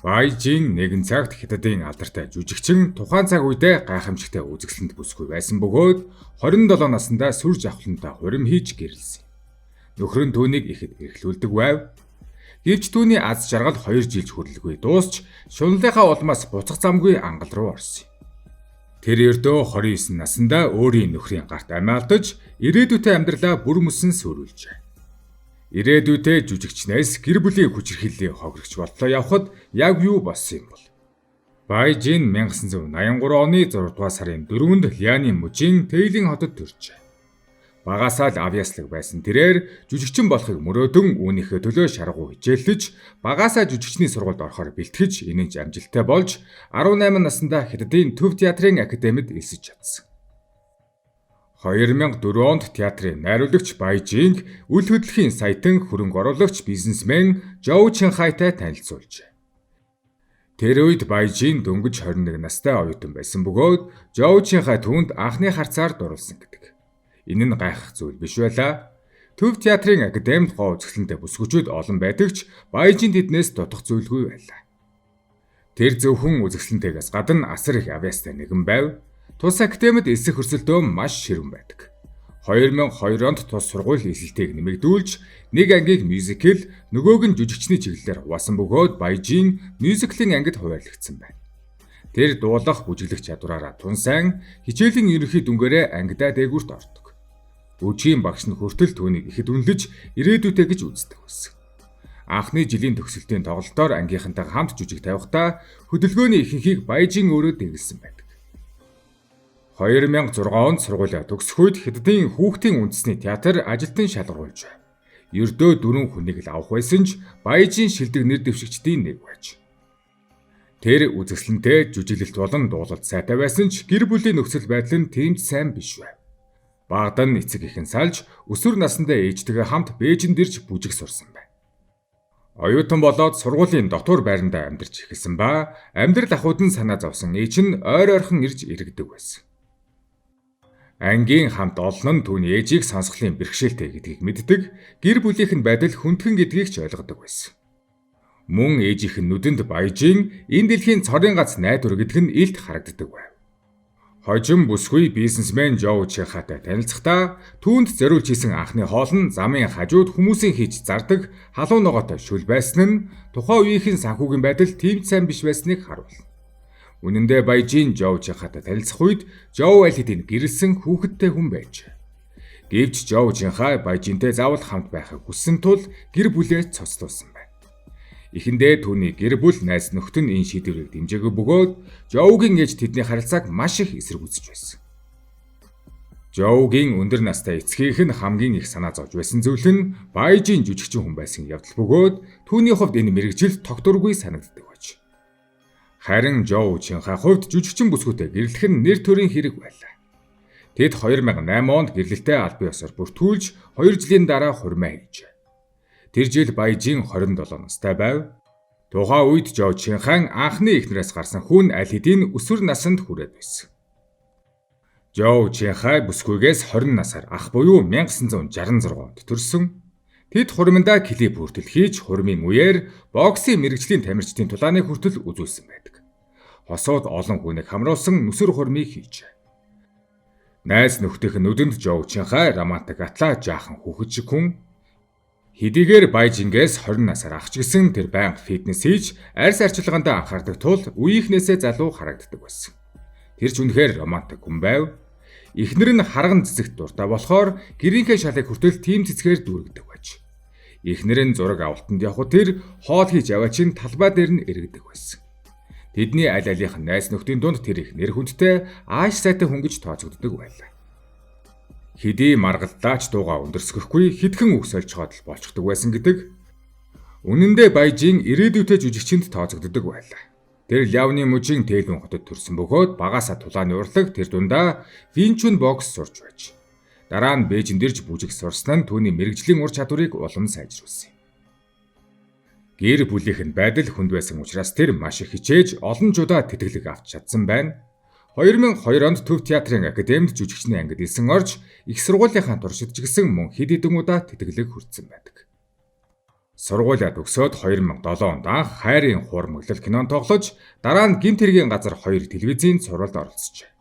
Байжийн нэгэн цагт хятадын алдартай жүжигчин тухайн цаг үедээ гайхамшигтай үзэсгэлэнт бүсгүй байсан бөгөөд 27 наснда сүр жавхлантай хурим хийж гэрэлсэн. Нөхөр нь түүнийг ихэд эрхлүүлдэг байв. Гэвч түүний аз жаргал 2 жилд хүрэлгүй дуусч шунлынхаа улмаас буцах замгүй ангал руу орсон. Тэр ердөө 29 наснда өөрийн нөхрийн гарт амиа алдаж ирээдүйтэй амьдралаа бүр мөсөн сүрүүлжээ. Ирээдүйтэй жүжигчнээс гэр бүлийн хүчирхийллийн хохирогч боллоо явхад яг юу болсон юм бол? Байжийн 1983 оны 6 дугаар сарын 4-нд Ляны мужийн Тэйлийн хотод төржээ. Багасаа л авьяаслаг байсан тэрээр жүжигчин болохыг мөрөөдөн үүнийхээ төлөө шаргуу хичээллэж, багасаа жүжигчний сургуульд орохоор бэлтгэж энэнч амжилттай болж 18 наснда Хятадын Төв театрын академид элсэж чадсан. 2004 онд театрын найруулагч Байжинг үл хөдлөхийн саятан хөрөнгө оруулагч бизнесмен Жоу Чинхайтай танилцуулжээ. Тэр үед Байжин дөнгөж 21 настай оюутан байсан бөгөөд Жоу Чинхай түүнд анхны харцаар дурлсан гэдэг. Энэ нь гайхах зүйл биш байлаа. Төв театрын академид гоо үзэсгэлэнтэй бүсгүүчүүд олон байдаг ч Байжин тэднээс дутах зүйлгүй байлаа. Тэр зөвхөн үзэсгэлэнтэйгээс гадна асар их авьяастай нэгэн байв. Тус академид элсэх өрсөлдөө маш ширүүн байдаг. 2002 онд тус сургууль эсэлтийг нэмэгдүүлж, нэг ангийг мюзикл, нөгөөг нь жүжигчний чиглэлээр хуваасан бөгөөд Байжин мюзиклийн ангид хуваарлагдсан байна. Тэр дуулах, бүжиглэх чадвараараа тун сайн, хичээлийн ерөнхий дүнгээрээ ангидаа дээгүүрт ордог. Бүжгийн багш нь хүртэл түүнийг ихэд үнэлж, ирээдүйтэй гэж үздэг байсан. Анхны жилийн төгсөлтийн тоглолтоор ангийнхантай хамт жүжиг тавихдаа хөдөлгөөний ихэнхийг Байжин өөрөө дэглэсэн байдаг. 2006 онд сургуулиа төгсөх үед Хятадын хүүхдийн үндэсний театр ажилтан шалгаруулж байв. Ердөө 4 хүнийг л авах байсан ч Байжин шилдэг нэр дэвшигчдийн нэг байж. Тэр үзэсгэлэнтэй жүжиглэлт болон дуулалт сайтай байсан ч гэр бүлийн нөхцөл байдал нь тийм ч сайн биш байв. Багад нь эцэг ихэн салж өсвөр насндаа ээжтэйгээ хамт Бээжинд ирж бүжиг сурсан байна. Оюутан болоод сургуулийн дотор байрандаа амьдарч эхэлсэн ба амьдрал ахуйд нь санаа зовсон ээж нь ойр ойрхон ирж иргэдэг байсан. Ангийн хамт олон нь түүний ээжийг сонсголын бэрхшээлтэй гэдгийг мэддэг, гэр бүлийнх нь байдал хүндхэн гэдгийг ч ойлгодог байсан. Мөн ээжийнх нь нүдэнд Байжин энэ дэлхийн цорын гац найдвар гэдэг нь илт харагддаг байв. Хожим бүсгүй бизнесмен Жоу Чинхайтай танилцахдаа түүнд зориулж хийсэн анхны хоол нь замын хажууд хүмүүсийн хийж зардаг халуун ногоотой шүл байсан нь тухайн үеийн санхүүгийн байдал тийм сайн биш байсныг харуулна. Үнэн дээр Байжин Жоу Чинхайтай танилцах үед Жоу аль хэдийн гэрэлсэн хүүхэдтэй хүн байж. Гэвч Жоу Чинхай Байжинтэй заавал хамт байхыг хүссэн тул гэр бүлээ цоцлуулсан байна. Эхэндээ түүний гэр бүл найз нөхдөд энэ шийдвэрийг дэмжээгүй бөгөөд Жоугийн ээж тэдний харилцааг маш их эсэргүүцэж байсан. Жоугийн өндөр настай эцгийнх нь хамгийн их санаа зовж байсан зүйл нь Байжин жүжигчин хүн байсан явдал бөгөөд түүний хувьд энэ мэрэгжил тогтворгүй санагддаг байж. Харин Жоу Чинхай хувьд жүжигчин бүсгүүтэй гэрлэх нь нэр төрийн хэрэг байлаа. Тэд 2008 онд гэрлэлтэй аль бие ёсоор бүртгүүлж 2 жилийн дараа хурмаа хийжээ. Тэр жил Байжин 27 настай байв. Тухайн үед Жоу Чинхай анхны эхнэрээс гарсан хүн аль хэдийн өсвөр наснд хүрээд байсан. Жоу Чинхай бүсгүйгээс 20 насаар ах буюу 1966 онд төрсөн. Тэд хурмандаа клип хүртэл хийж хурмын үеэр боксийн мэрэгжлийн тамирчдын тулааны хүртэл үзүүлсэн байдаг. Хосууд олон хүнийг хамруулсан нүсэр хурмыг хийжээ. Найз нөхдийнх нь нүдэнд Жоу Чинхай романтик атлаа жаахан хүүхэд шиг хүн. Хэдийгээр Байжингээс 20 насаар ах ч гэсэн тэр байнга фитнес хийж арьс арчилгаандаа анхаардаг тул үеийнхнээсээ залуу харагддаг байсан. Тэр ч үнэхээр романтик хүн байв. Эхнэр нь харган цэцэгт дуртай болохоор гэрийнхээ шалыг хүртэл тийм цэцгээр дүүргэдэг байж. Эхнэр нь зураг авалтанд явхад тэр хоол хийж аваа чинь талбай дээр нь эргэдэг байсан. Тэдний аль алийнх нь найз нөхдийн дунд тэр их нэр хүндтэй ааш сайтай хүн гэж тооцогддог байлаа. Хэдий маргалдаач дууга өндөрсгөхгүй хитгэн үгс олцоход л болчихдог байсан гэдэг. Үнэн дээр Байжин ирээдүйтэй жүжигчинд тооцогддог байлаа. Тэр Ляоны мужийн Тэйлүн хотод төрсэн бөгөөд багасаа тулааны урлаг тэр дундаа Винчун бокс сурч байж. Дараа нь Бээжинд ирж бүжиг сурсан нь түүний мэрэгжлийн ур чадварыг улам сайжруулсан юм. Гэр бүлийнх нь байдал хүнд байсан учраас тэр маш их хичээж олон жудаа тэтгэлэг авч чадсан байна. 2002 онд Төв театрын академид жүжигчний ангид элсэн орж их сургуулийнхаа туршид ч гэсэн мөн хэд хэдэн удаа тэтгэлэг хүртсэн байдаг. Сургуулиа төгсөөд 2007 онд анх Хайрын хуурмаглал кинон тоглож, дараа нь Гэмт хэргийн газар 2 телевизийн сурвалд оролцжээ.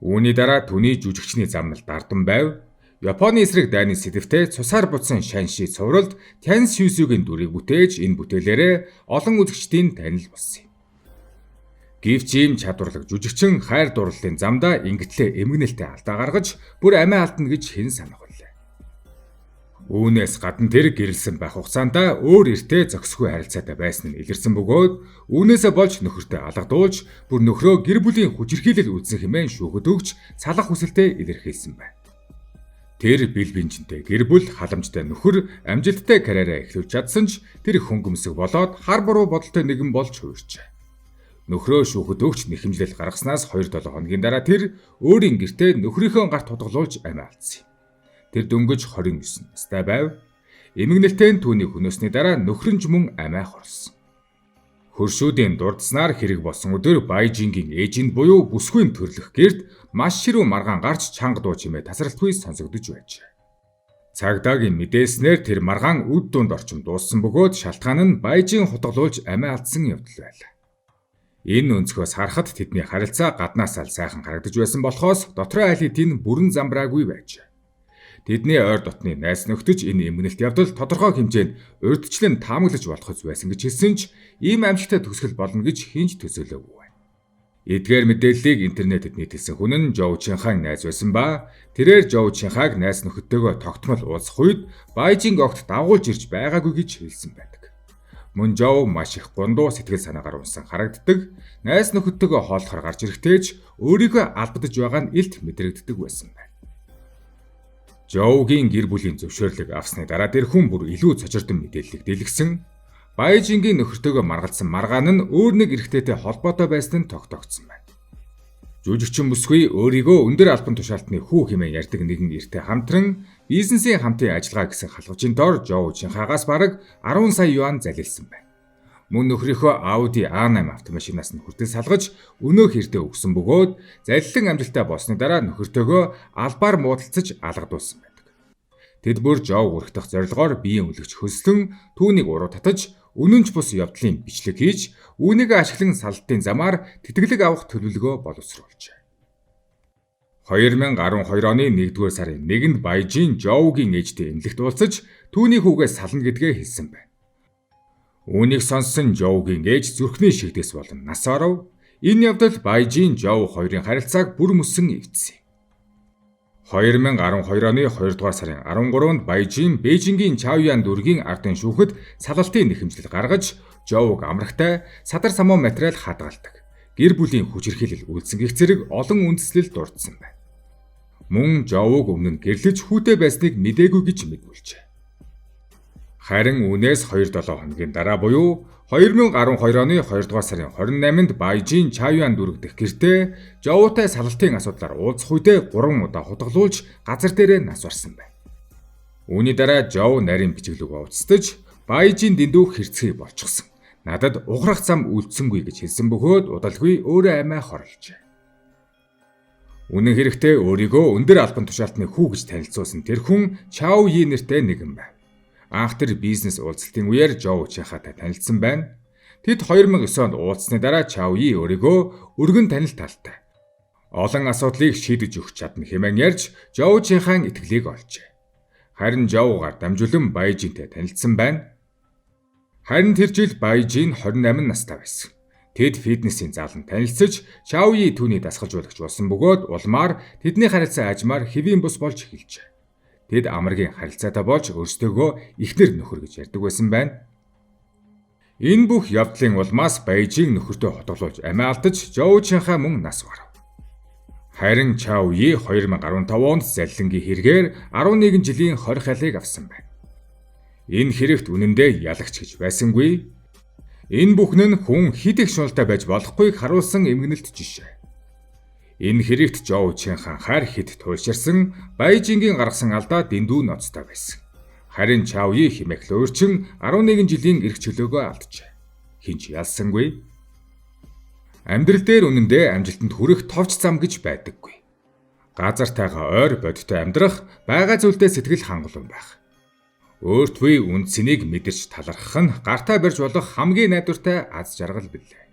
Үүний дараа түүний жүжигчний замнал дардан байв. Японы эсрэг дайны сэдвтэ цусаар буцсан Шанши цувралд Тяньшүсүгийн дүрийг бүтээж энэ бүтээлээрээ олон үзэгчдийн танил болсон юм. Гэвч ийм чадварлаг жүжигчин хайр дурлалын замдаа ингэтлээ эмгэнэлтэй алдаа гаргаж бүр амиа алдна гэж хэн санах вэ? Үүнээс гадна тэр гэрэлсэн байх хугацаанд өөр эртээ зохисгүй харилцаатай байсан нь илэрсэн бөгөөд үүнээсээ болж нөхөртөө алгадуулж бүр нөхрөө гэр бүлийн хүчирхийлэл үзсэн хэмээн шүүхэд өгч салах хүсэлтэд илэрхийлсэн байна. Тэр бил бинжинтэй гэр бүл халамжтай нөхөр амжилттай карьераа эхлүүлж чадсан ч тэр хөнгөмсөг болоод хар буруу бодолтой нэгэн болж хуурчээ. Нөхрөө шүүхэд өгч нэхэмжлэл гаргаснаас 2-7 хоногийн дараа тэр өөрийн гэртээ нөхрийнхөө гарт тутгалуулж амиа алдсан юм. Тэр дөнгөж 29 настай байв. Эмгэнэлтэй түүнийг хөнөөсний дараа нөхрөнч мөн амиа хорсон. Хөршүүдийн дурдснаар хэрэг болсон өдөр Байжингийн ээжинд буюу бүсгүйн төрлөх гэрт маш ширүү маргаан гарч чанга дуу чимээ тасралтгүй сонсогдож байжээ. Цагдаагийн мэдээснээр тэр маргаан үд дунд орчим дууссан бөгөөд шалтгаан нь Байжин хутгалуулж амиа алдсан явдал байлаа. Энэ өнцгөөс харахад тэдний харилцаа гаднаас аль сайхан харагдаж байсан болохоос дотроо аль хэдийн бүрэн замбраагүй байжээ. Тэдний ойр дотны найз нөхдөж энэ эмгэнэлт явдал тодорхой хэмжээнд урьдчилан таамаглаж болох байсан гэж хэлсэн ч ийм амжилттай төгсгөл болно гэж хинж төсөөлөөгүй байна. Эдгээр мэдээллийг интернетэд нийтэлсэн хүн нь Жоу Чинхагийн найз байсан ба тэрээр Жоу Чинхаг найз нөхөдтэйгөө тогтмол уулзах үед Байжинг огт дагуулж ирж байгаагүй гэж хэлсэн байдаг. Мөн Жоу маш их гондуу сэтгэл санаагаар унсан харагддаг, найз нөхөдтэйгөө хооллохоор гарч ирэхдээ ч өөрийгөө албадаж байгаа нь илт мэдрэгддэг байсан байна. Жоугийн гэр бүлийн зөвшөөрлөг авсны дараа тэр хүн бүр илүү цочирдон мэдээллийг дэлгэсэн. Байжингийн нөхөртөөгөө маргалсан маргаан нь өөр нэг эрэгтэйтэй холбоотой байсан нь тогтоогдсон байна. Жүжигчин бүсгүй өөрийгөө өндөр албан тушаалтны хүү хэмээн ярьдаг нэгэн эрэгтэй хамтран бизнесийн хамтын ажиллагаа гэсэн халхавчийн дор Жоу Чинхагаас бараг 10 сая юан залилсан байна. Мөн нөхрийнхөө Audi A8 автомашинаас нь хүртэл салгаж өнөө хэрдээ өгсөн бөгөөд залилан амжилттай болсны дараа нөхөртөөгөө албаар муудалцаж алгадуулсан байдаг. Тэд бүр Жоу урагдах зорилгоор биеийн үлгч хөслөн түүнийг уруу татаж үнэнч бус явдлын бичлэг хийж үүнийг ашиглан салтын замаар тэтгэлэг авах төлөвлөгөө боловсруулжээ. 2012 оны 1-р сарын 1-нд Байжин Жоугийн ээжтэй эмнэлэгт уулзаж түүний хүүгээс сална гэдгээ хэлсэн байна. Үүнийг сонссон Жоугийн ээж зүрхний шигдээс болон нас оров. Энэ явдал Байжин Жоу хоёрын харилцааг бүр мөсөн эвдсэн. 2012 оны 2-р сарын 13-нд Байжин Бээжингийн Чаоян дүүргийн ардын шүүхэд салалтын нэхэмжлэл гаргаж Жоуг амрагтай садар самуу материал хадгалдаг. Гэр бүлийн хүчирхийлэл үйлдсэн гэх зэрэг олон үндэслэл дурдсан байна. Мөн Жоуг өмнө нь гэрлэж хүүтэй байсныг мдээгүй гэж мэдүүлжээ. Харин үүнээс 2-7 хоногийн дараа буюу 2012 оны 2-р сарын 28-нд Байжин Чаоян дүүрэг дэх гэртээ Жоутай салалтын асуудлаар уулзах үедээ 3 удаа хутгалуулж газар дээрээ нас барсан байна. Үүний дараа Жоу нарийн бичиглэг ууцтаж Байжин дэндүү хэрцгий болчихсон. Надад уграх зам үлдсэнгүй гэж хэлсэн бөгөөд удалгүй өөрөө амиа хорлжээ. Үнэн хэрэгтээ өөрийгөө өндөр албан тушаалтны хүү гэж танилцуулсан тэр хүн Чао Yi нэртэй нэгэн байна. Анх тэр бизнес уулзалтын үеэр Жоу Чинхатай танилцсан байна. Тэд 2009 онд уулзсны дараа Чао Yi өөрийгөө өргөн танил талтай. Олон асуудлыг шийдэж өгч чадна хэмээн ярьж Жоу Чинхан итгэлийг олжээ. Харин Жоугаар дамжуулан Байжинтэй танилцсан байна. Харин тэр жил Байжин 28 настай байсан. Тэд фитнесийн зааланд танилцж Чао Yi түүний дасгалжуулагч болсон бөгөөд улмаар тэдний харилцаа ажмаар хэвийн бус болж эхэлжээ. Тэд амаргийн харилцаатай болж өөрсдөө эхнэр нөхөр гэж ярьдаг байсан байна. Энэ бүх явдлын улмаас Байжин нөхөртөө хотголуулж амиа алдаж Жоу Чинха мөн нас барав. Харин Чао Yi 2015 онд залилангийн хэрэгээр 11 жилийн хорих айлыг авсан байна. Энэ хэрэгт үнэндээ ялагч гэж байсангүй. Энэ бүхэн нь хүн хэд их шуналтай байж болохгүйг харуулсан эмгэнэлт жишээ. Энэ хэрэгт Жоу Чинхан хар хэд туйлширсан Байжингийн гаргасан алдаа дэндүү ноцтой байсан. Харин Чао Yi хэмээх луурчин 11 жилийн эрх чөлөөгөө алджээ. Хинч ялсангүй. Амьдрал дээр үнэндээ амжилтанд хүрэх товч зам гэж байдаггүй. Газартайгаа ойр бодиттой амьдрах, байгаа зүйлдээ сэтгэл хангалуун байх. Өөрт буй үндсэнийг мэдэрч талархах нь гартаа барьж болох хамгийн найдвартай аз жаргал билээ.